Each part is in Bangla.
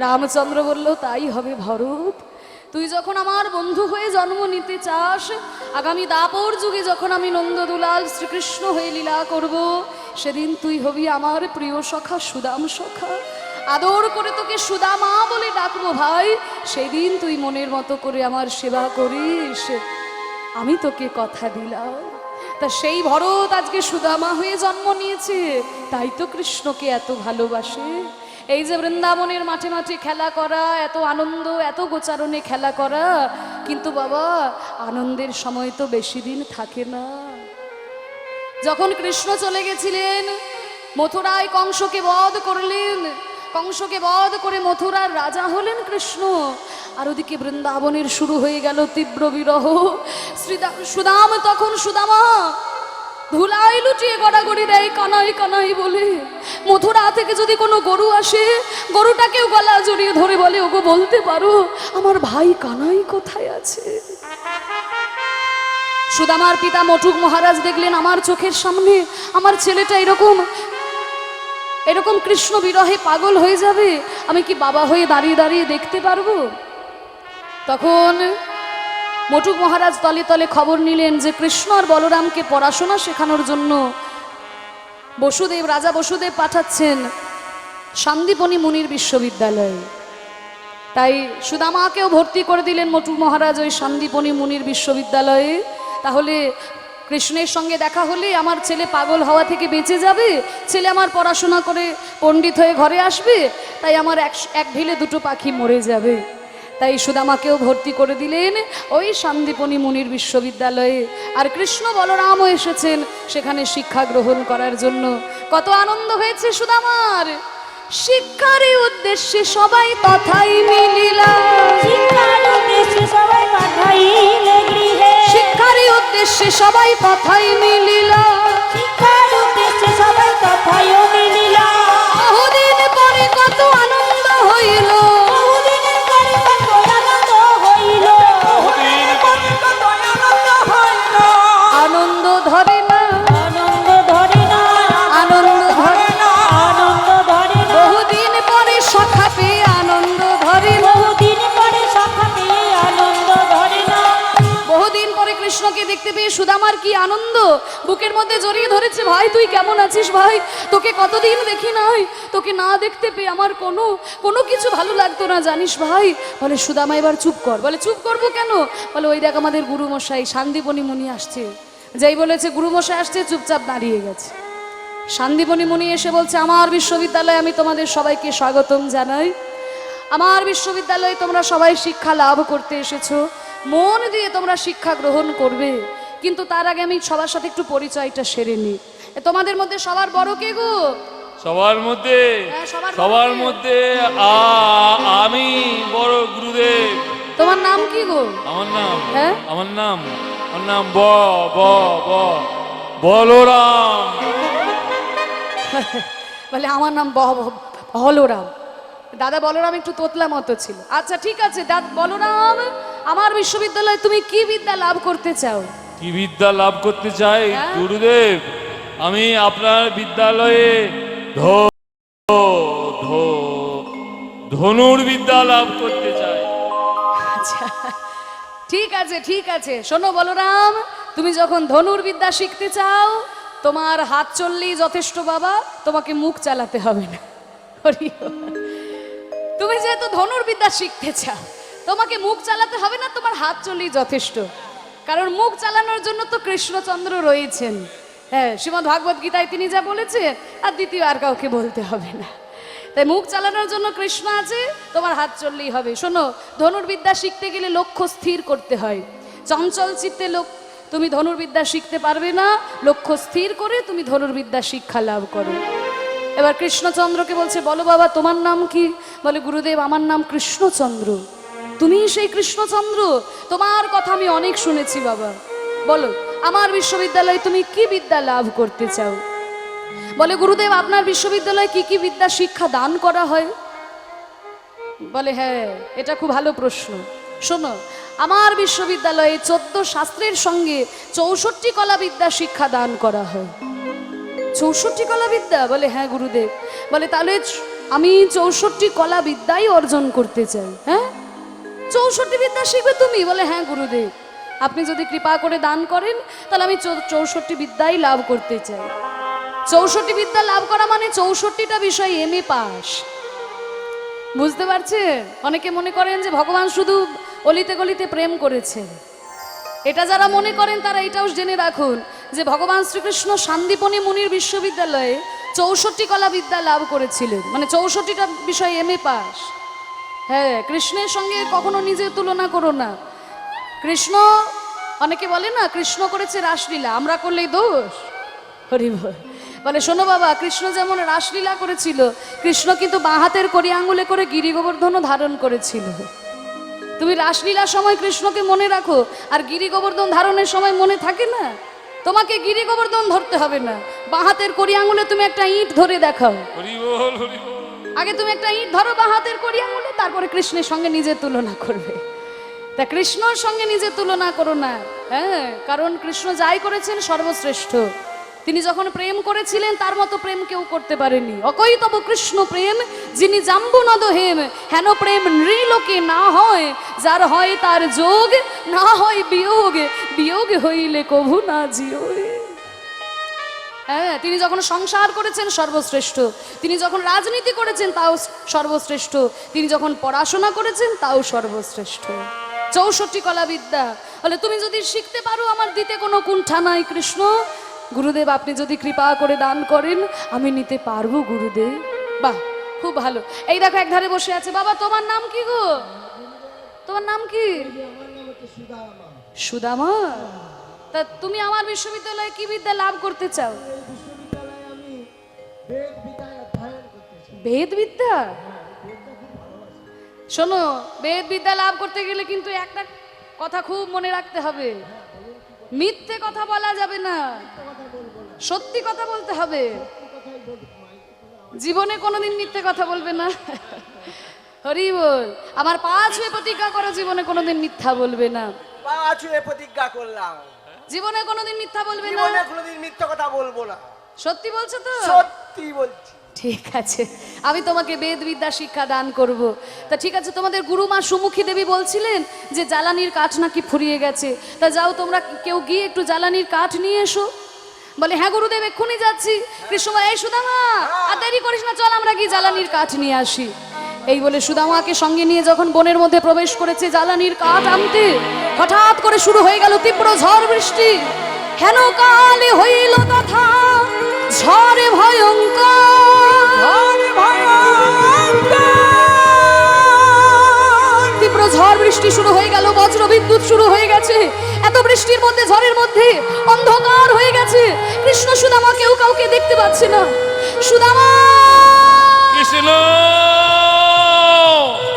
রামচন্দ্র বলল, তাই হবে ভরত। তুই যখন আমার বন্ধু হয়ে জন্ম নিতে চাস, আগামী দাপর যুগে যখন আমি নন্দদুলাল শ্রীকৃষ্ণ হয়ে লীলা করব, সেদিন তুই হবি আমার প্রিয় সখা সুদাম সখা। আদর করে তোকে সুদামা বলে ডাকবো ভাই। সেদিন তুই মনের মতো করে আমার সেবা করিস, আমি তোকে কথা দিলাম। তা সেই ভরত আজকে সুদামা হয়ে জন্ম নিয়েছে, তাই তো কৃষ্ণকে এত ভালোবাসে। এই যে বৃন্দাবনের মাঠে মাঠে খেলা করা, এত আনন্দ, এত গোচারণে খেলা করা, কিন্তু বাবা আনন্দের সময় তো বেশি দিন থাকে না। যখন কৃষ্ণ চলে গেছিলেন মথুরায়, কংসকে বধ করলেন, কংসকে বধ করে মথুরার রাজা হলেন কৃষ্ণ। আর ওদিকে বৃন্দাবনের শুরু হয়ে গেল তীব্র বিরহ। সুদাম তখন সুদামা ধুলাই লুটিয়ে গড়াগড়ি দেয় কানাই কানাই বলে। মথুরা থেকে যদি কোনো গরু আসে, গরুটাকেও গলা জড়িয়ে ধরে বলে, ওগো বলতে পারো আমার ভাই কানাই কোথায় আছে? সুদামার পিতা মটুক মহারাজ দেখলেন, আমার চোখের সামনে আমার ছেলেটা এরকম এরকম কৃষ্ণ বিরহে পাগল হয়ে যাবে, আমি কি বাবা হয়ে দাঁড়িয়ে দাঁড়িয়ে দেখতে পারবো? তখন মটুক মহারাজ তলে তলে খবর নিলেন যে কৃষ্ণ আর বলরামকে পড়াশোনা শেখানোর জন্য বসুদেব, রাজা বসুদেব পাঠাচ্ছেন সান্দীপনী মুনির বিশ্ববিদ্যালয়ে। তাই সুদামাকেও ভর্তি করে দিলেন মটুক মহারাজ ওই সান্দীপনী মুনির বিশ্ববিদ্যালয়ে। তাহলে কৃষ্ণের সঙ্গে দেখা হলে আমার ছেলে পাগল হওয়া থেকে বেঁচে যাবে, ছেলে আমার পড়াশোনা করে পণ্ডিত হয়ে ঘরে আসবে, তাই আমার এক ঢিলে দুটো পাখি মরে যাবে। তাই সুদামাকেও ভর্তি করে দিলেন ওই সান্দীপনী মুনির বিশ্ববিদ্যালয়ে। আর কৃষ্ণ বলরামও এসেছেন সেখানে শিক্ষা গ্রহণ করার জন্য। কত আনন্দ হয়েছে সুদামার। শিক্ষার উদ্দেশ্যে সবাই তথাই মিলিলা, শিক্ষার উদ্দেশ্যে সবাই পাঠাইলে গৃহে, শিক্ষার উদ্দেশ্যে সবাই তথাই মিলিলা, শিক্ষার উদ্দেশ্যে সবাই তথায় মিলিলা। বহুদিন পরে কত আনন্দ হইল, বহুদিনের পরে কত আনন্দ হইল, বহুদিনের পরে কত আনন্দ হইল। আনন্দ ধরে না, আনন্দ ধরে না, আনন্দ ধরে না, আনন্দ ধরে না। বহুদিন পরে সখা পেয়ে আনন্দ ধরে না, বহুদিন পরে সখা পেয়ে আনন্দ ধরে না। বহুদিন পরে কৃষ্ণকে দেখতে পেয়ে সুদামার কি আনন্দ, বুকের মধ্যে জড়িয়ে ধরেছে, ভাই তুই কেমন আছিস ভাই, তোকে কতদিন দেখি নাই, তোকে না দেখতে পেয়ে আমার কোনো কিছু ভালো লাগতো না জানিস ভাই। বলে সুদামা এবার চুপ কর। বলে চুপ করবো কেন? বলে ওই দেখ আমাদের গুরুমশাই সান্দীপনী মুনি আসছে। যেই বলেছে গুরুমশাই আসছে, চুপচাপ দাঁড়িয়ে গেছে। সান্দীপনী মুনি এসে বলছে, আমার বিশ্ববিদ্যালয়ে আমি তোমাদের সবাইকে স্বাগতম জানাই। আমার বিশ্ববিদ্যালয়ে তোমরা সবাই শিক্ষা লাভ করতে এসেছো, মন দিয়ে তোমরা শিক্ষা গ্রহণ করবে, কিন্তু তার আগে আমি সবার সাথে একটু পরিচয়টা সেরে নিই। তোমাদের মধ্যে সবার বড় কে গো? সবার মধ্যে হ্যাঁ, সবার সবার বড় কে? মধ্যে আমি বড় গুরুদেব। তোমার নাম কি গো? আমার নাম হ্যাঁ? আমার নাম ব ব ব বলরাম। বলে আমার নাম বলরাম। দাদা বলরাম একটু তোতলা মতো ছিল। আচ্ছা ঠিক আছে দাদা বলরাম, আমার বিশ্ববিদ্যালয়ে তুমি কি বিদ্যা লাভ করতে চাও? কি বিদ্যা লাভ করতে চাই হ্যাঁ? গুরুদেব? আমি আপনার বিদ্যালয়ে ধনুর বিদ্যা লাভ করতে চাই। আচ্ছা ঠিক আছে ঠিক আছে, শোনো বলরাম, তুমি যখন ধনুর্বিদ্যা শিখতে চাও, তোমার হাত চললেই যথেষ্ট বাবা, তোমাকে মুখ চালাতে হবে না। হরি বল। তুমি যেহেতু ধনুর্বিদ্যা শিখতে চাও, তোমাকে মুখ চালাতে হবে না, তোমার হাত চললেই যথেষ্ট। কারণ মুখ চালানোর জন্য তো কৃষ্ণচন্দ্র রয়েছেন। হ্যাঁ, শ্রীমদ্ ভাগবত গীতায় তিনি যা বলেছেন আর দ্বিতীয় আর কাউকে বলতে হবে না। তাই মুখ চালানোর জন্য কৃষ্ণ আছে, তোমার হাত চললেই হবে। শোনো, ধনুর্বিদ্যা শিখতে গেলে লক্ষ্য স্থির করতে হয়। চঞ্চল চিত্তে তুমি ধনুর্বিদ্যা শিখতে পারবে না, লক্ষ্য স্থির করে তুমি ধনুর্বিদ্যা শিক্ষা লাভ করো। এবার কৃষ্ণচন্দ্রকে বলছে, বলো বাবা তোমার নাম কি? বলে গুরুদেব আমার নাম কৃষ্ণচন্দ্র। তুমি সেই কৃষ্ণচন্দ্র? তোমার কথা আমি অনেক শুনেছি বাবা। বলো আমার বিশ্ববিদ্যালয়ে তুমি কি বিদ্যা লাভ করতে চাও? বলে গুরুদেব আপনার বিশ্ববিদ্যালয়ে কি কি বিদ্যা শিক্ষা দান করা হয়? বলে হ্যাঁ, এটা খুব ভালো প্রশ্ন। শোনো, আমার বিশ্ববিদ্যালয়ে 14 শাস্ত্রের সঙ্গে 64 কলা বিদ্যা শিক্ষা দান করা হয়। 64 কলা বিদ্যা? বলে হ্যাঁ গুরুদেব। বলে তাহলে আমি 64 কলা বিদ্যাই অর্জন করতে চাই। হ্যাঁ, 64 বিদ্যা শিখবে তুমি? বলে হ্যাঁ গুরুদেব, আপনি যদি কৃপা করে দান করেন তাহলে আমি 64 বিদ্যাই লাভ করতে চাই। 64 বিদ্যা লাভ করা মানে 64টা বিষয় এমএ পাস। বুঝতে পারছেন? অনেকে মনে করেন যে ভগবান শুধু অলিতে গলিতে প্রেম করেছে। এটা যারা মনে করেন তারা এটাও জেনে রাখুন যে ভগবান শ্রীকৃষ্ণ শান্তিপনি মুনির বিশ্ববিদ্যালয়ে 64 কলা বিদ্যা লাভ করেছিলেন, মানে 64টা বিষয় এমএ পাস। হ্যাঁ, কৃষ্ণের সঙ্গে কখনো নিজের তুলনা করো না। কৃষ্ণ, অনেকে বলে না কৃষ্ণ করেছে রাসলীলা, আমরা করলেই দোষ। হরি বল। বলে শোনো বাবা, কৃষ্ণ যেমন রাসলীলা করেছিল, কৃষ্ণ কিন্তু বাঁ হাতের কড়ি আঙ্গুলে করে গিরি গোবর্ধনও ধারণ করেছিল। তুমি রাসলীলার সময় কৃষ্ণকে মনে রাখো, আর গিরি গোবর্ধন ধারণের সময় মনে থাকে না? তোমাকে গিরি গোবর্ধন ধরতে হবে না, বাঁ হাতের কড়ি আঙ্গুলে তুমি একটা ইঁট ধরে দেখাও। হরি বল, হরি বল। আগে তুমি একটা ইঁট ধরো বাঁ হাতের কড়ি আঙ্গুলে, তারপরে কৃষ্ণের সঙ্গে নিজের তুলনা করবে। তা কৃষ্ণর সঙ্গে নিজের তুলনা করো না। হ্যাঁ, কারণ কৃষ্ণ যাই করেছেন সর্বশ্রেষ্ঠ। তিনি যখন প্রেম করেছিলেন তার মতো প্রেম কেউ করতে পারেনি। অকই তব কৃষ্ণ প্রেম যিনি জাম্বু নদ হেম, হেন প্রেম নৃলোকে না হয়, যার হয় তার যোগ, না হয় বিয়োগ, বিয়োগ হইলে কভু না জিও। হ্যাঁ, তিনি যখন সংসার করেছেন সর্বশ্রেষ্ঠ, তিনি যখন রাজনীতি করেছেন তাও সর্বশ্রেষ্ঠ, তিনি যখন পড়াশোনা করেছেন তাও সর্বশ্রেষ্ঠ। 64 কলা বিদ্যা বলে তুমি যদি শিখতে পারো আমার দিতে কোনো কুণ্ঠা নাই কৃষ্ণ। গুরুদেব আপনি যদি কৃপা করে দান করেন আমি নিতে পারবো গুরুদেব। বাহ, খুব ভালো। এই দেখো এক ধারে বসে আছে। বাবা তোমার নাম কি গো? তোমার নাম কি? সুদামা। তা তুমি আমার বিশ্ববিদ্যালয়ে কি বিদ্যা লাভ করতে চাও? বেদ বিদ্যা। শোনো, বেদ বিদ্যা লাভ করতে গেলে কিন্তু একটা কথা খুব মনে রাখতে হবে, মিথ্যে কথা বলা যাবে না, সত্যি কথা বলতে হবে। জীবনে কোনোদিন মিথ্যে কথা বলবে না। হরি বল। আমার পা ছুঁয়ে প্রতিজ্ঞা করো জীবনে কোনোদিন মিথ্যা বলবে না। পা ছুঁয়ে প্রতিজ্ঞা করলাম জীবনে কোনোদিন মিথ্যা বলবে না। জীবনে কোনোদিন মিথ্যা কথা বলবো না। সত্যি বলছো তো? সত্যি বলছি। ঠিক আছে, আমি তোমাকে বেদ বিদ্যা শিক্ষা দান করব। তা ঠিক আছে, তোমাদের গুরুমা সুমুখী দেবী বলছিলেন যে জ্বালানির কাঠ নাকি ফুরিয়ে গেছে, তা যাও তোমরা কেউ গিয়ে একটু জ্বালানির কাঠ নিয়ে এসো। বলে হ্যাঁ গুরুদেব এক্ষুনি যাচ্ছি। কৃষ্ণ এই সুদামা আর দেরি করিস না, চল আমরা গিয়ে জ্বালানির কাঠ নিয়ে আসি। এই বলে সুদামাকে সঙ্গে নিয়ে যখন বনের মধ্যে প্রবেশ করেছে জ্বালানির কাঠ আনতে, হঠাৎ করে শুরু হয়ে গেল তীব্র ঝড় বৃষ্টি। হেন কালে হইল তথা ঝড়ে ভয়ঙ্কর, তীব্র ঝড় বৃষ্টি শুরু হয়ে গেল, বজ্র বিদ্যুৎ শুরু হয়ে গেছে। এত বৃষ্টির মধ্যে, ঝড়ের মধ্যে অন্ধকার হয়ে গেছে। কৃষ্ণ সুদামা কেউ কাউকে দেখতে পাচ্ছে না। সুদামা, কৃষ্ণ,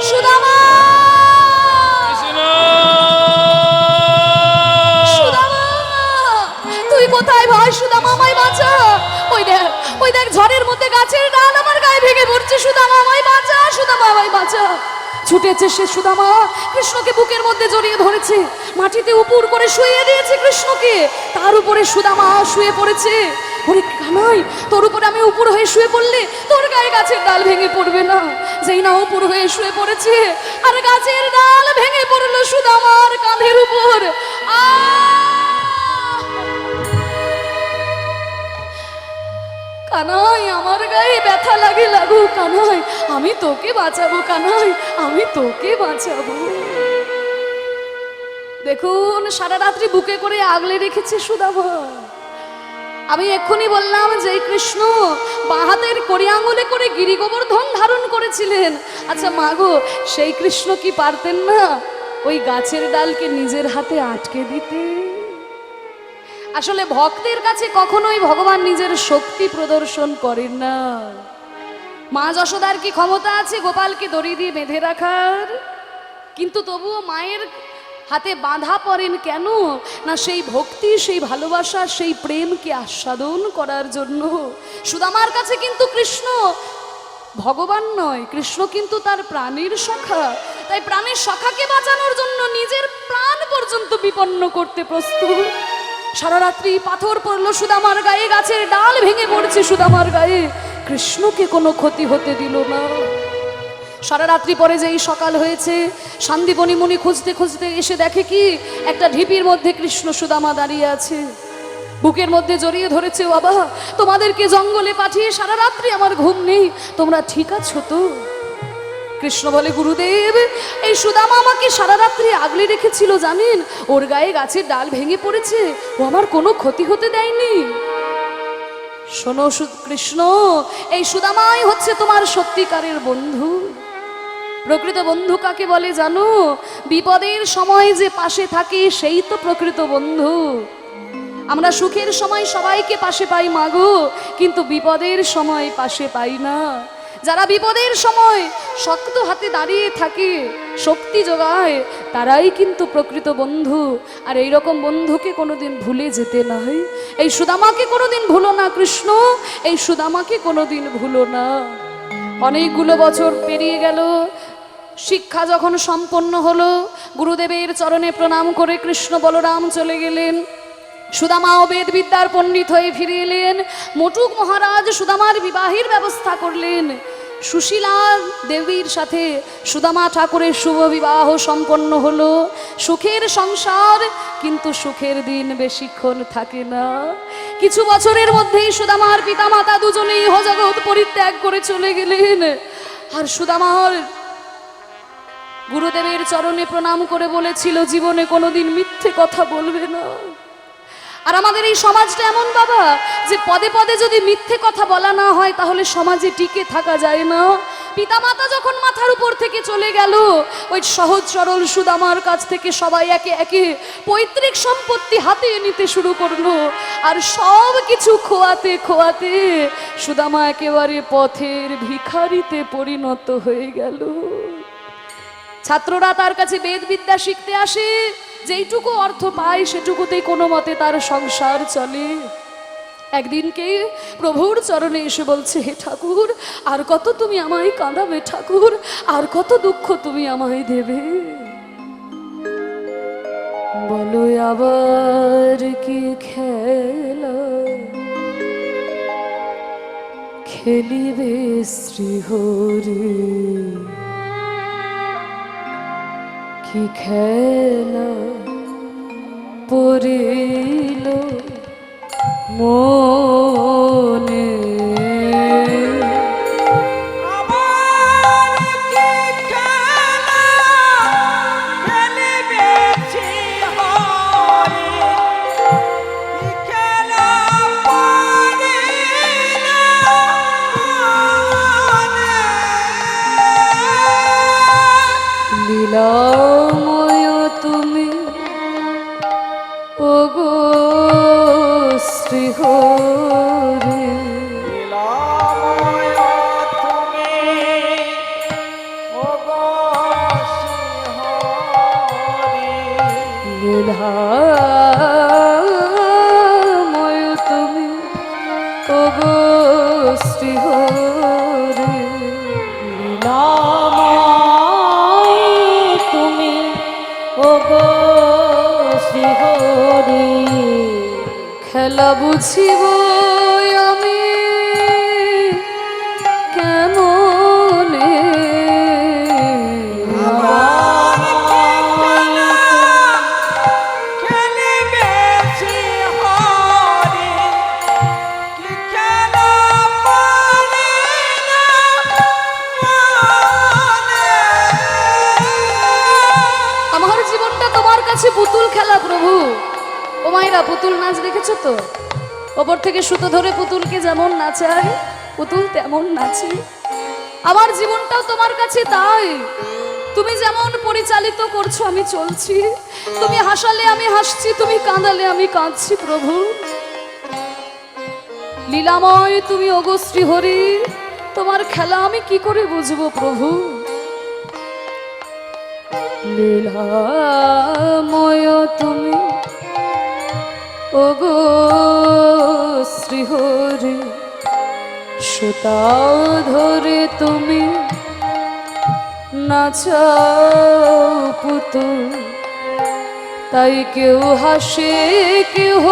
সুদামা, কৃষ্ণ, সুদামা, তুই কোথায় ভাই? সুদামা আমায় বাঁচা। ওই দেখ, ওই দেখ ঝড়ের মধ্যে গাছের ডাল আমার গায়ে ভেঙে পড়ছে। সুদামা আমায় বাঁচা, সুদামা আমায় বাঁচা। ছুটেছে সে সুদামা, কৃষ্ণকে বুকের মধ্যে জড়িয়ে ধরেছে, মাটিতে উপুর করে শুয়ে দিয়েছে কৃষ্ণকে। তার উপরে সুদামা শুয়ে পড়েছে। ওরে কানাই, তোর উপরে আমি উপর হয়ে শুয়ে পড়লে তোর গায়ে গাছের ডাল ভেঙে পড়বে না। যেই না উপর হয়ে শুয়ে পড়েছে আর গাছের ডাল ভেঙে পড়লো সুদামার কাঁধের উপর। কানাই আমার গায়ে ব্যথা লাগে লাগুক, কানাই আমি তোকে বাঁচাবো, কানাই আমি তোকে বাঁচাবো। দেখুন সারা রাত্রি বুকে করে আগলে রেখেছে সুদামা। আমি এক্ষুনি বললাম যে কৃষ্ণ বাঁ হাতের কড়ি আঙুলে করে গিরি গোবর্ধন ধারণ করেছিলেন। আচ্ছা মাগো, সেই কৃষ্ণ কি পারতেন না ওই গাছের ডালকে নিজের হাতে আটকে দিতে? আসলে ভক্তের কাছে কখনোই ভগবান নিজের শক্তি প্রদর্শন করেন না। মা যশোদার কি ক্ষমতা আছে গোপালকে দড়ি দিয়ে বেঁধে রাখার? কিন্তু তবুও মায়ের হাতে বাঁধা পড়েন কেন? না সেই ভক্তি, সেই ভালোবাসা, সেই প্রেমকে আস্বাদন করার জন্য। সুদামার কাছে কিন্তু কৃষ্ণ ভগবান নয়, কৃষ্ণ কিন্তু তার প্রাণের সখা। তাই প্রাণের সখাকে বাঁচানোর জন্য নিজের প্রাণ পর্যন্ত বিপন্ন করতে প্রস্তুত। সারা রাত্রি পাথর পড়লো সুদামার গায়ে, গাছের ডাল ভেঙে পড়ছে সুদামার গায়ে, কৃষ্ণকে কোনো ক্ষতি হতে দিল না। সারা রাত্রি পরে যেই সকাল হয়েছে, শান্তিবনী মুনি খুঁজতে খুঁজতে এসে দেখে কি একটা ঢিপির মধ্যে কৃষ্ণ সুদামা দাঁড়িয়ে আছে, বুকের মধ্যে জড়িয়ে ধরেছে। বাবা, তোমাদেরকে জঙ্গলে পাঠিয়ে সারা রাত্রি আমার ঘুম নেই, তোমরা ঠিক আছো তো? কৃষ্ণ বলে, গুরুদেব, এই সুদামা আমাকে সারা রাত্রি আগলে রেখেছিল জানেন, ওর গায়ে গাছের ডাল ভেঙে পড়েছে, ও আমার কোনো ক্ষতি হতে দেয়নি। শোনো কৃষ্ণ, এই সুদামাই হচ্ছে তোমার সত্যিকারের বন্ধু। প্রকৃত বন্ধু কাকে বলে জানো? বিপদের সময় যে পাশে থাকে সেই তো প্রকৃত বন্ধু। আমরা সুখের সময় সবাইকে পাশে পাই মাগো, কিন্তু বিপদের সময় পাশে পাই না। যারা বিপদের সময় শক্ত হাতে দাঁড়িয়ে থাকে, শক্তি যোগায়, তারাই কিন্তু প্রকৃত বন্ধু। আর এই রকম বন্ধুকে কোনোদিন ভুলে যেতে নাই। এই সুদামাকে কোনোদিন ভুলো না কৃষ্ণ, এই সুদামাকে কোনোদিন ভুলো না। অনেকগুলো বছর পেরিয়ে গেল, শিক্ষা যখন সম্পন্ন হলো, গুরুদেবের চরণে প্রণাম করে কৃষ্ণ বলরাম চলে গেলেন। সুদামাও বেদ বিদ্যার পণ্ডিত হয়ে ফিরে এলেন। মটুক মহারাজ সুদামার বিবাহের ব্যবস্থা করলেন। সুশীলা দেবীর সাথে সুদামা ঠাকুরের শুভ বিবাহ সম্পন্ন হলো। সুখের সংসার, কিন্তু সুখের দিন বেশিক্ষণ থাকে না। কিছু বছরের মধ্যেই সুদামার পিতামাতা দুজনেই ইহজগৎ পরিত্যাগ করে চলে গেলেন। আর সুদামার গুরুদেবের চরণে প্রণাম করে বলেছিল, জীবনে কোনোদিন মিথ্যে কথা বলবে না। আর আমাদের এই সমাজটা এমন বাবা, যে পদে পদে যদি মিথ্যে কথা বলা না হয় তাহলে সমাজে টিকে থাকা যায় না। পিতামাতা যখন মাথার উপর থেকে চলে গেল, ওই সহজ সরল সুদামার কাছ থেকে সবাই একে একে পৈতৃক সম্পত্তি হাতিয়ে নিতে শুরু করলো। আর সব কিছু খোয়াতে খোয়াতে সুদামা একেবারে পথের ভিখারিতে পরিণত হয়ে গেল। ছাত্ররা তার কাছে বেদ বিদ্যা শিখতে আসে, যেইটুকু অর্থ পায় সেটুকুতেই কোনো মতে তার সংসার চলে। একদিনকে প্রভুর চরণে এসে বলছে, হে ঠাকুর, আর কত তুমি আমায় কাঁদাবে ঠাকুর, আর কত দুঃখ তুমি আমায় দেবে? বলো আবার কি খেলা খেলিবে শ্রীহরি, কি খেলা পড়িল মনে। আবার কি খেলা খেলিবে শ্রীহরি, কি খেলা পড়িল মনে। লীলাময় তুমি ওগো শ্রীহরি, লীলাময় তুমি ওগো শ্রীহরি, লীলাময় তুমি ওগো শ্রীহরি, লীলাময় তুমি ওগো শ্রীহরি। খেলা বুঝিব আমি কেমনে, খেলিবে শ্রীহরি, কি খেলা পড়িল মনে। আমার জীবনটা তোমার কাছে পুতুল খেলা প্রভু। ও মায়েরা, পুতুল নাচ দেখেছো তো? ওপর থেকে সুতো ধরে পুতুলকে যেমন নাচায়, পুতুল তেমন নাচে। আমার জীবনটাও তোমার কাছে তাই। তুমি যেমন পরিচালিত করছো আমি চলছি। তুমি হাসালে আমি হাসছি, তুমি কাঁদালে আমি কাঁদছি প্রভু। লীলাময় তুমি ওগো শ্রীহরি, তোমার খেলা আমি কি করে বুঝবো প্রভু? লীলাময় তুমি ওগো শ্রীহরি, সুতা ধরে তুমি নাচাও পুতুল, তাই কেউ হাসে কেউ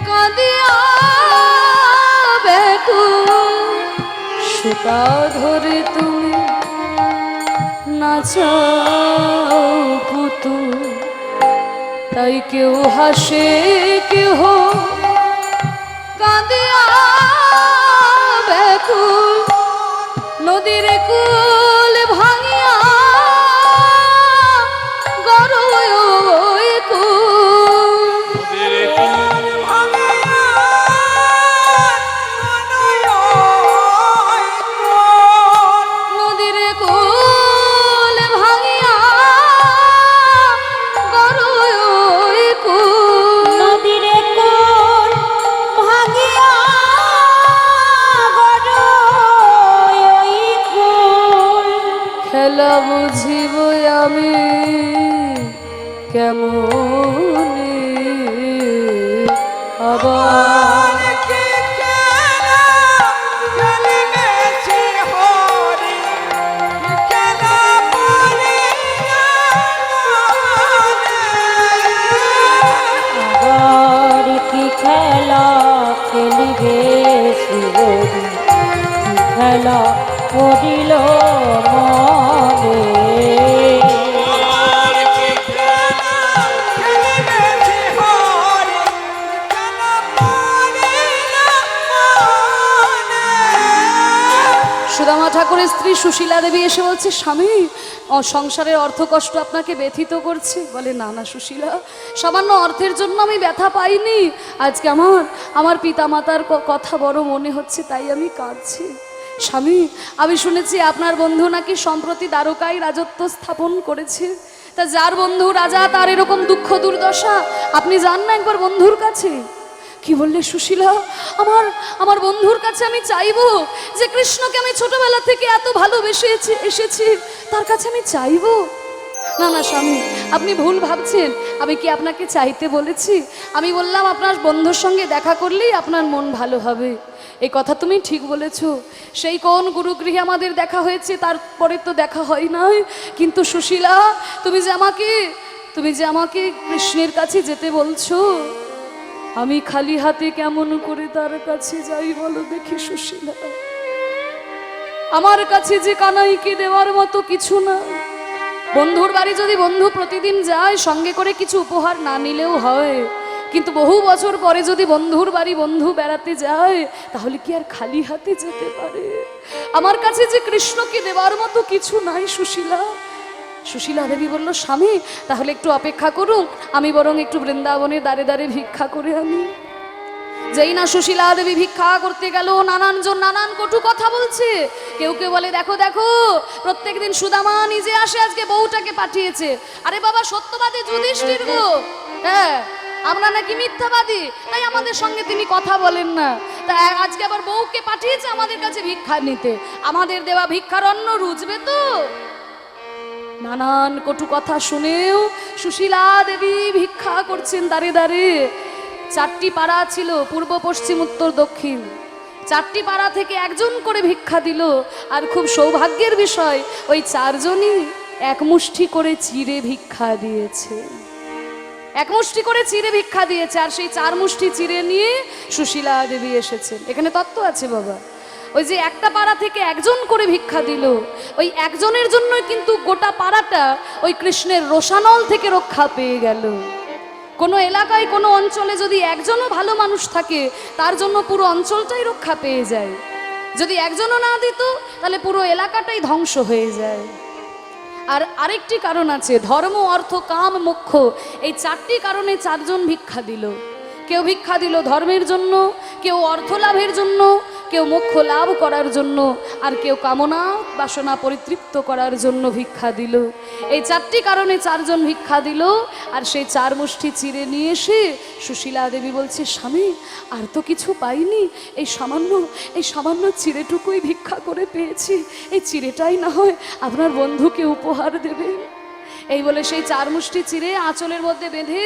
কাঁদিয়া ব্যাকুল সুতা ধরে তুমি নাচাও পুতুল, তাই কেউ হাসে কেহ কাঁদে ব্যাকুল, নদীর কুল ভাঙিয়া গড়ই কুল। নদীর কুল ভাঙিয়া গড়ই কুল। নদীর কোল ভাঙিয়া গড়ই কুল। খেলা বুঝিব আমি কেমনে আবার আবার কি খেলা খেলিবে শিরোদি, কি খেলা করিল মনে। সুদামা ঠাকুরের স্ত্রী সুশীলা দেবী এসে বলছে, স্বামী সংসারের অর্থ কষ্ট আপনাকে ব্যথিত করছে। বলে, না না সুশীলা, সামান্য অর্থের জন্য আমি ব্যথা পাইনি। আজকে আমার পিতা মাতার কথা বড় মনে হচ্ছে, তাই আমি কাঁদছি। স্বামী, আমি শুনেছি আপনার বন্ধু নাকি সম্প্রতি দ্বারকায় রাজত্ব স্থাপন করেছে। তা যার বন্ধু রাজা, তার এরকম দুঃখ দুর্দশা, আপনি যান না একবার বন্ধুর কাছে। কি বললে সুশীলা? আমার বন্ধুর কাছে আমি চাইবো যে কৃষ্ণকে আমি ছোটবেলা থেকে এত ভালোবেসে এসেছি, তার কাছে আমি চাইবো? না না স্বামী, আপনি ভুল ভাবছেন। আমি কি আপনাকে চাইতে বলেছি? আমি বললাম আপনার বন্ধুর সঙ্গে দেখা করলেই আপনার মন ভালো হবে। এই কথা তুমি ঠিক বলেছ। সেই কোন গুরুগৃহে আমাদের দেখা হয়েছে, তারপরে তো দেখা হয় নাই। কিন্তু সুশীলা, তুমি যে আমাকে কৃষ্ণের কাছে যেতে বলছো, আমি খালি হাতে কেমন করে তার কাছে যাই বলো দেখি সুশীলা? আমার কাছে যে কানাইকে দেওয়ার মতো কিছু না। বন্ধুর বাড়ি যদি বন্ধু প্রতিদিন যায়, সঙ্গে করে কিছু উপহার না নিলেও হয়, কিন্তু বহু বছর পরে যদি বন্ধুর বাড়ি বন্ধু বেড়াতে যায়, তাহলে কি আর খালি হাতে যেতে পারে? আমার কাছে যে কৃষ্ণকে দেওয়ার মতো কিছু নাই সুশীলা। সুশীলা দেবী বলল, স্বামী তাহলে একটু অপেক্ষা করুন, আমি বরং একটু বৃন্দাবনের দ্বারে দ্বারে ভিক্ষা করে আনি। যেই না সুশীলা দেবী ভিক্ষা করতে গেল, নানানজন নানান কটু কথা বলছে। কেউ কেউ বলে, দেখো দেখো, প্রত্যেকদিন সুদামা নিজে আসে, আজকে বউটাকে পাঠিয়েছে। আরে বাবা, সত্যবাদী যুধিষ্ঠির গো, হ্যাঁ, আমরা নাকি মিথ্যাবাদী, তাই আমাদের সঙ্গে তিনি কথা বলেন না। তাই আজকে আবার বউকে পাঠিয়েছে আমাদের কাছে ভিক্ষা নিতে। আমাদের দেওয়া ভিক্ষার অন্ন রুজবে তো? নানান কটু কথা শুনেও সুশীলা দেবী ভিক্ষা করছেন দাঁড়ে দাঁড়ে। 4টি পাড়া ছিল, পূর্ব পশ্চিম উত্তর দক্ষিণ। 4টি পাড়া থেকে একজন করে ভিক্ষা দিল। আর খুব সৌভাগ্যের বিষয়, ওই 4 জনই এক মুষ্টি করে চিড়ে ভিক্ষা দিয়েছে। এক মুষ্টি করে চিড়ে ভিক্ষা দিয়েছে। আর সেই 4 মুষ্টি চিড়ে নিয়ে সুশীলা দেবী এসেছেন। এখানে তত্ত্ব আছে বাবা। ওই যে একটা পাড়া থেকে একজন করে ভিক্ষা দিল, ওই একজনের জন্যই কিন্তু গোটা পাড়াটা ওই কৃষ্ণের রোষানল থেকে রক্ষা পেয়ে গেল। কোনো এলাকায় কোনো অঞ্চলে যদি একজনও ভালো মানুষ থাকে, তার জন্য পুরো অঞ্চলটাই রক্ষা পেয়ে যায়। যদি একজনও না দিত, তাহলে পুরো এলাকাটাই ধ্বংস হয়ে যায়। আর আরেকটি কারণ আছে, ধর্ম অর্থ কাম মোক্ষ, এই 4টি কারণে 4 জন ভিক্ষা দিল। কেউ ভিক্ষা দিল ধর্মের জন্য, কেউ অর্থ লাভের জন্য, কেউ মোক্ষ লাভ করার জন্য, আর কেউ কামনা বাসনা পরিতৃপ্ত করার জন্য ভিক্ষা দিল। এই 4টি কারণে 4 জন ভিক্ষা দিল। আর সেই 4 মুষ্টি চিড়ে নিয়ে এসে সুশীলা দেবী বলছে, স্বামী আর তো কিছু পাইনি, এই সামান্য চিড়েটুকুই ভিক্ষা করে পেয়েছি। এই চিড়েটাই না হয় আপনার বন্ধুকে উপহার দেবে। এই বলে সেই 4 মুষ্টি চিড়ে আঁচলের মধ্যে বেঁধে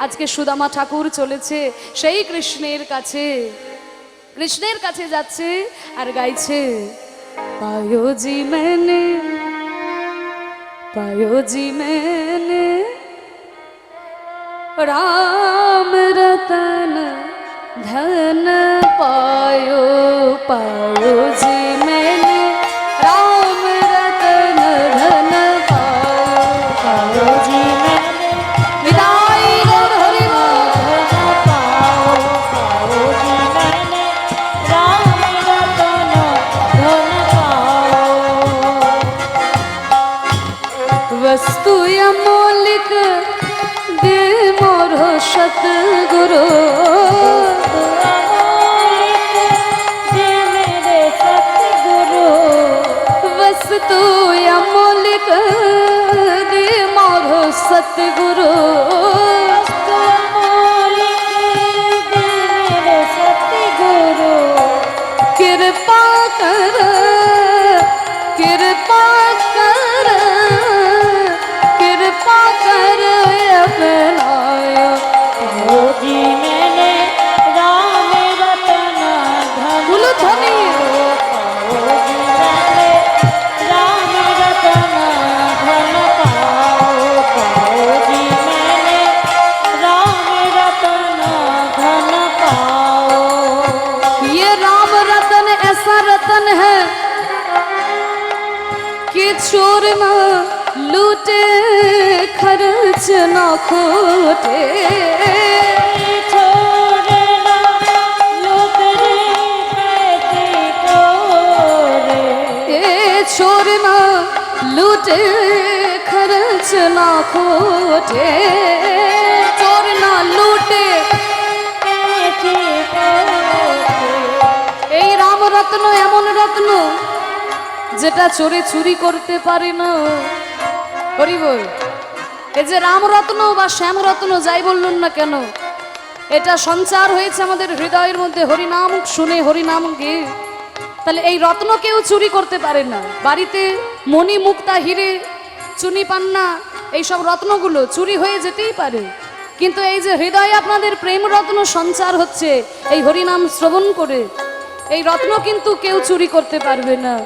আজকে সুদামা ঠাকুর চলেছে সেই কৃষ্ণের কাছে যাচ্ছে আর গাইছে, পায়ো জি मैंने राम रतन धन पायो पायो जी मैंने राम रतन धन पायो पायो जी मैंने विदाई गौर हरि पाओ पाओ जी मैंने राम रतन धन पाओ। वस्तु अमोलिक दे मोर सतगुरु वस्तु अमोलिक दे मोर सतगुरु कृपा कर कृपा कर कृपा कर अपनायो जी मैंने राम रतन धन बोलो ध्वनि जी मैंने राम रतन धन पाओ पाओ जी मैंने राम रतन धन पाओ। ये राम रतन ऐसा रतन है कि चोर न लूटे खर्च न खोटे छोड़ना लुटरे पैसे तोरे ये चोर न लूटे खर्च न खोटे चोर न लूटे पैसे तोरे এই রাম রত্ন এমন রত্ন যেটা চোরে চুরি করতে পারে না হরি বল এই যে রামরত্ন বা শ্যামরত্ন যাই বললেন না কেন এটা সঞ্চার হয়েছে আমাদের হৃদয়ের মধ্যে হরিনাম শুনে হরিনাম গেয়ে তাহলে এই রত্ন কেউ চুরি করতে পারে না বাড়িতে মণি মুক্তা হিরে চুনি পান্না এইসব রত্নগুলো চুরি হয়ে যেতেই পারে কিন্তু এই যে হৃদয়ে আপনাদের প্রেম রত্ন সঞ্চার হচ্ছে এই হরিনাম শ্রবণ করে এই রত্ন কিন্তু কেউ চুরি করতে পারবে না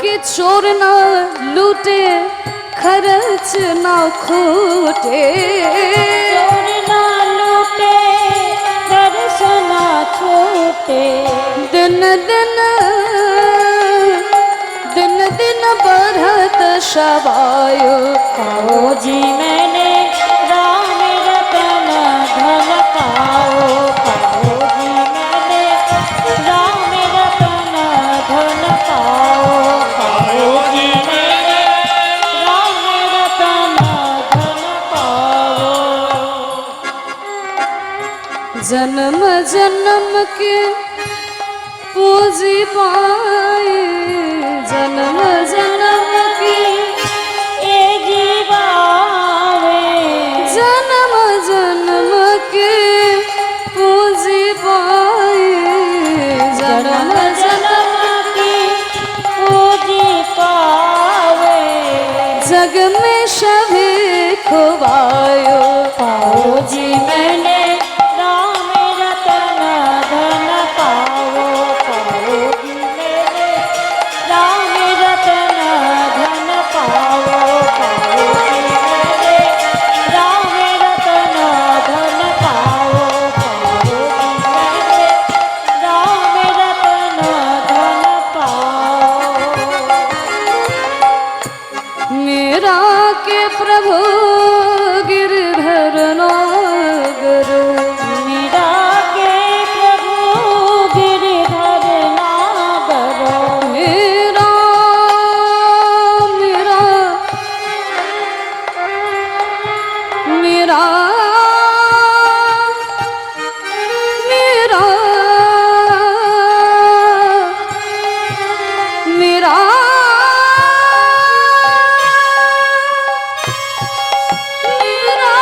कि चोर ना लूटे खर्च ना खोटे छोड़ना लूटे दर्शना छोटे दिन दिन दिन दिन बढ़त शबायो पाओ जी मैंने राम रतन धन पाओ पाओ जी मैंने राम रतन धन पाओ पाओ जी मैंने राम रतन धन पाओ। जन्म जन्म के पूजी पाए जन्म जन्म की ए जीवावे जन्म जन्म के पूजी पाए जन्म जन्म की पूजी पावे जग में सभी खुबायो पाओ जी मैंने राम रतन धन पाओ पाओ जी मैंने राम रतन धन पाओ पाओ जी मैंने राम रतन धन पाओ पाओ जी मैंने राम रतन धन पाओ। मेरा के प्रभु गिरधर नागर मीरा के प्रभु गिरधर नागर मेरा मेरा मेरा मेरा मेरा मेरा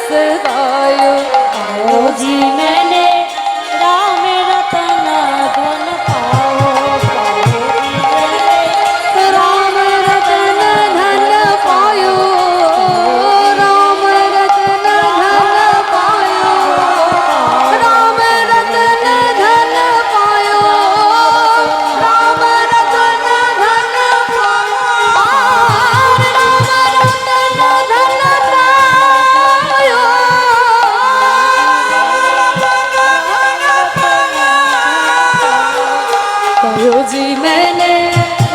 गायो पाओ जी मैंने राम रतन धन पाओ राम रतन धन पायो राम रतन धन पायो राम रतन धन पायो राम रतन धन पायो जी मैंने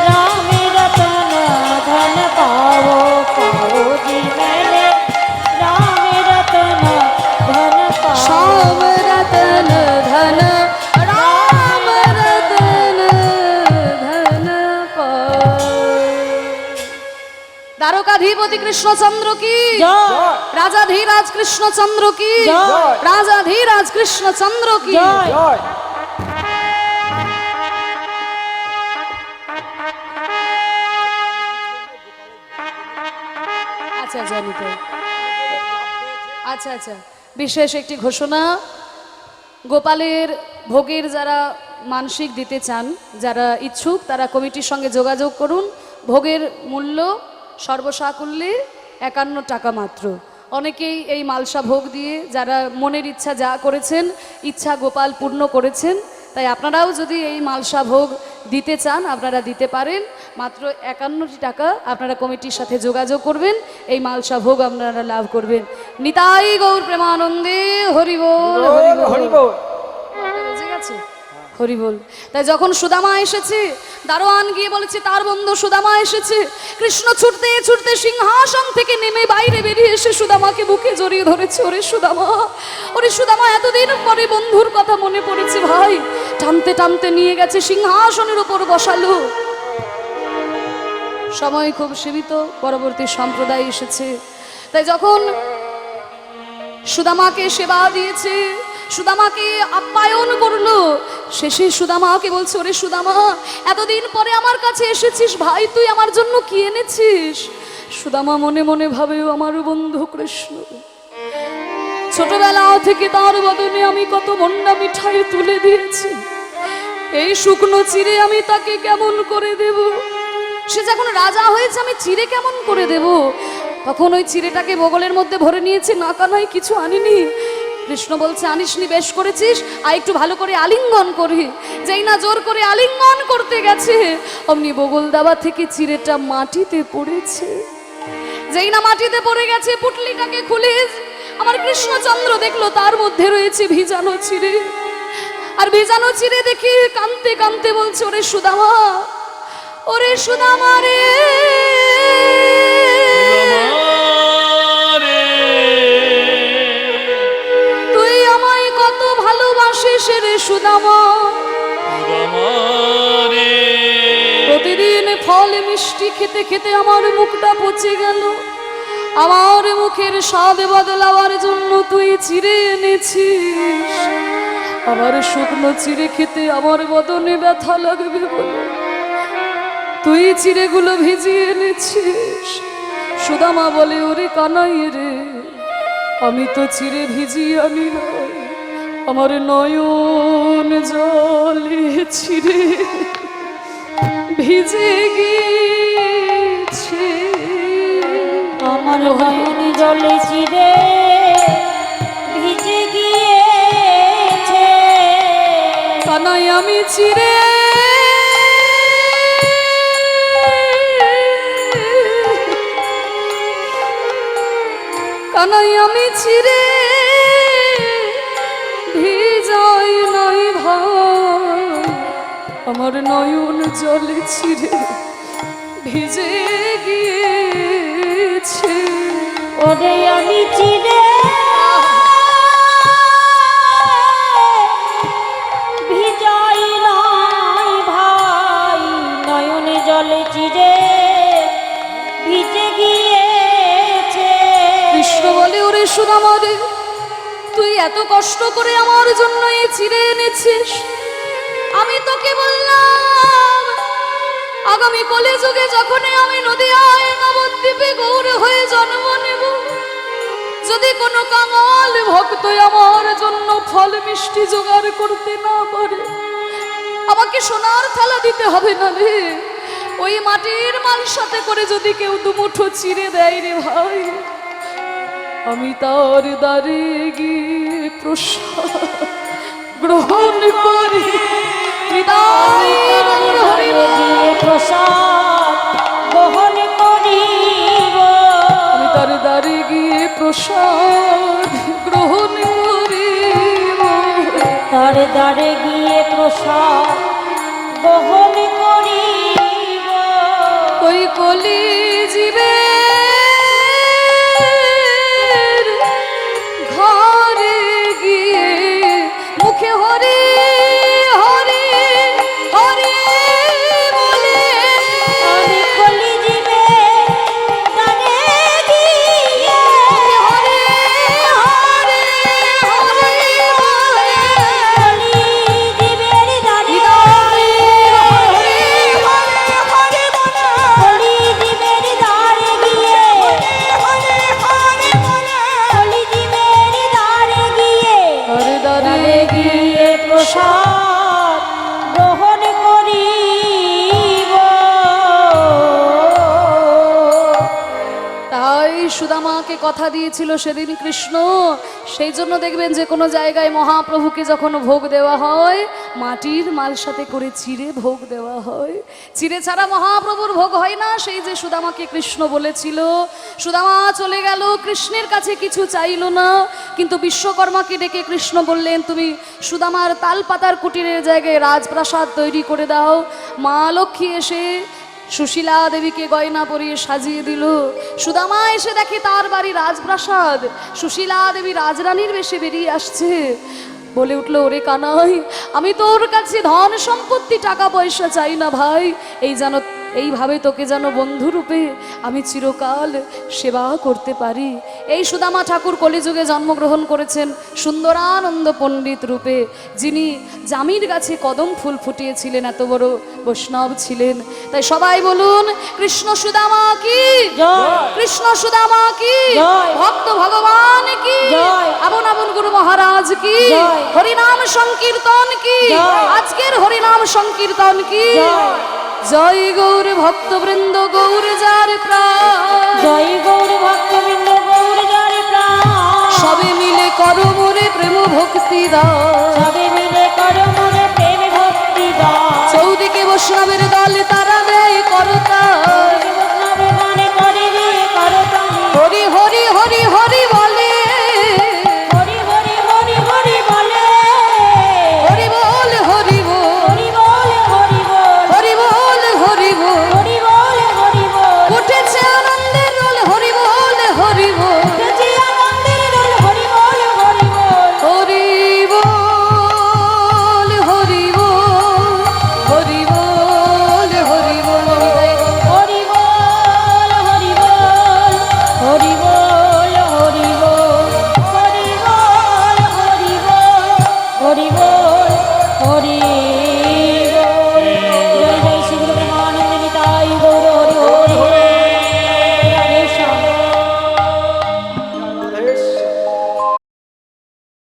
राम रतन धन पाओ जी मैंने राम रतन धन पाओ श्याम रतन धन राम रतन धन দ্বারকাধিপতি কৃষ্ণচন্দ্র কি जय রাজাধিরাজ কৃষ্ণচন্দ্র কি জয়। রাজাধিরাজ কৃষ্ণচন্দ্র কি জয়। জয় আচ্ছা জানি তো আচ্ছা আচ্ছা বিশেষ একটি ঘোষণা গোপালের ভোগের যারা মানসিক দিতে চান যারা ইচ্ছুক তারা কমিটির সঙ্গে যোগাযোগ করুন ভোগের মূল্য সর্বসাকুল্যে 51 টাকা মাত্র অনেকেই এই মালসা ভোগ দিয়ে যারা মনের ইচ্ছা যা করেছেন ইচ্ছা গোপাল পূর্ণ করেছেন তাই আপনারাও যদি এই মালসা ভোগ দিতে চান আপনারা দিতে পারেন মাত্র 51টি টাকা আপনারা কমিটির সাথে যোগাযোগ করবেন এই মালসা ভোগ আপনারা লাভ করবেন নিতাই গৌর প্রেমানন্দে হরি বল হরি বল হরি বল বেজে গেছে হরি বল তাই যখন সুদামা এসেছে দারোয়ান গিয়ে বলেছে তার বন্ধু সুদামা এসেছে কৃষ্ণ ছুটতে ছুটতে সিংহাসন থেকে নেমে বাইরে বেরিয়ে এসে সুদামাকে বুকে জড়িয়ে ধরেছে ওরে সুদামা এতদিন পরে বন্ধুর কথা মনে পড়েছে ভাই টানতে টানতে নিয়ে গেছে সিংহাসনের উপর বসালো সময় খুব সীমিত পরবর্তী সম্প্রদায় এসেছে তাই যখন সুদামাকে সেবা দিয়েছে সুদামাকে আপ্যায়ন করলো শেষে সুদামাকে বলছে ওরে সুদামা এতদিন পরে আমার কাছে এসেছিস ভাই তুই আমার জন্য কি এনেছিস সুদামা মনে মনে ভাবেও আমার বন্ধু কৃষ্ণ ছোটবেলা থেকে তার বদনে আমি কত মন্ডা মিঠাই তুলে দিয়েছি এই শুকনো চিড়ে আমি তাকে কেমন করে দেব সে যখন রাজা হয়েছে আমি চিড়ে কেমন করে দেব তখন ওই চিড়েটাকে বগলের মধ্যে ভরে নিয়েছে না কানাই কিছু আনিনি কৃষ্ণ বলছে আনিসনি বেশ করেছিস আর একটু ভালো করে আলিঙ্গন করি যেই না জোর করে আলিঙ্গন করতে গেছে অমনি বগল দাবা থেকে চিড়েটা মাটিতে পড়েছে যেই না মাটিতে পড়ে গেছে পুটলিটাকে খুলে আমার কৃষ্ণচন্দ্র দেখলো তার মধ্যে রয়েছে ভিজানো চিড়ে আর ভিজানো চিড়ে দেখি কাঁদতে কাঁদতে বলছে ওরে সুদামা রে তুই আমায় কত ভালোবাসিস রে সুদামা প্রতিদিন ফল মিষ্টি খেতে খেতে আমার মুখটা পচে গেল আমার মুখের স্বাদ বদলাবার জন্য তুই চিড়ে এনেছিস আমার শুকনো চিড়ে খেতে আমার বদনে ব্যথা লাগবে বলে তুই চিড়েগুলো ভিজিয়ে এনেছিস সুদামা বলে ওরে কানাই রে আমি তো চিড়ে ভিজিয়ে আনি নাই আমার নয়ন জলে চিড়ে ভিজে গিয়েছে আমার নয়ন জলে চিরে ভিজে গিয়েছে কানাই আমি চিড়ে কানাই আমি চিড়ে ভিজাই নাই ভাই আমার নয়ন জলে চিড়ে ভিজে গিয়েছে ওরে আমি চিরে ভিজাই নাই ভাই নয়নে জলে চিরে ভিজে গিয়েছে কৃষ্ণ বলে ওরে সুদামা রে তুই এত কষ্ট করে আমার জন্য এই চিড়ে এনেছিস আমি তোকে বললাম আগামী কলিযুগে যখনই আমি নদিয়ায় নবদ্বীপে গৌর হয়ে জন্ম নেব যদি কোনো কাঙাল ভক্ত আমার জন্য ফল মিষ্টি জোগাড় করতে না পারে, আমাকে সোনার থালা দিতে হবে না রে, ওই মাটির মাল সাথে করে যদি কেউ দুমুঠো চিড়ে দেয় রে ভাই, আমি তার দ্বারে গিয়ে প্রসাদ গ্রহণ করি। হৃদয় গৌর হরি বল। প্রসাদ গ্রহণ করিব, আমি তার দ্বারে গিয়ে প্রসাদ গ্রহণ করিব। তার দ্বারে গিয়ে প্রসাদ গ্রহণ করিব। ওই কলি জীবে ঘরে গিয়ে মুখে হরি হরি হরি বলে আমি কলিজীবে দ্বারে গিয়ে হরি হরি হরি বলে কলিজীবের দ্বারে কলিজীবের দ্বারে গিয়ে কলিজীবের দ্বারে গিয়ে তার দ্বারে দ্বারে গিয়ে প্রসাদ গ্রহণ করিব। তাই সুদামাকে কথা দিয়েছিল সেদিন কৃষ্ণ, সেই জন্য দেখবেন যে কোনো জায়গায় মহাপ্রভুকে যখন ভোগ দেওয়া হয় মাটির মাল সাথে করে চিড়ে ভোগ দেওয়া হয়। চিড়ে ছাড়া মহাপ্রভুর ভোগ হয় না। সেই যে সুদামাকে কৃষ্ণ বলেছিল, সুদামা চলে গেল, কৃষ্ণের কাছে কিছু চাইল না, কিন্তু বিশ্বকর্মাকে ডেকে কৃষ্ণ বললেন, তুমি সুদামার তাল পাতার কুটিরের জায়গায় রাজপ্রাসাদ তৈরি করে দাও। মা লক্ষ্মী এসে সুশীলা দেবীকে গয়না পরিয়ে সাজিয়ে দিল। সুদামা এসে দেখে তার বাড়ি রাজপ্রাসাদ, সুশীলা দেবী রাজরানীর বেশে বেরিয়ে আসছে। বলে উঠলো, ওরে কানাই, আমি তোর কাছে ধন সম্পত্তি টাকা পয়সা চাই না ভাই, এই যেন এইভাবে তোকে যেন বন্ধুরূপে আমি চিরকাল সেবা করতে পারি। এই সুদামা ঠাকুর কলিযুগে জন্মগ্রহণ করেছেন সুন্দরানন্দ পণ্ডিত রূপে, যিনি জামির গাছে কদম ফুল ফুটিয়েছিলেন, এত বড় বৈষ্ণব ছিলেন। তাই সবাই বলুন, কৃষ্ণ সুদামা কি জয়। কৃষ্ণ সুদামা কি জয়। ভক্ত ভগবান কি জয়। আবন আবন গুরু মহারাজ কি জয়। হরিনাম সংকীর্তন কি জয়। আজকের হরিনাম সংকীর্তন কি জয়। জয় গৌর ভক্তবৃন্দ গৌর যার প্রাণ, জয় গৌর ভক্তবৃন্দ গৌর যার প্রাণ, সবে মিলে করো মোরে প্রেম ভক্তি দাও, সবে মিলে করো মোরে প্রেম ভক্তি দাও, চৌদিকে বৈষ্ণবের দল তারা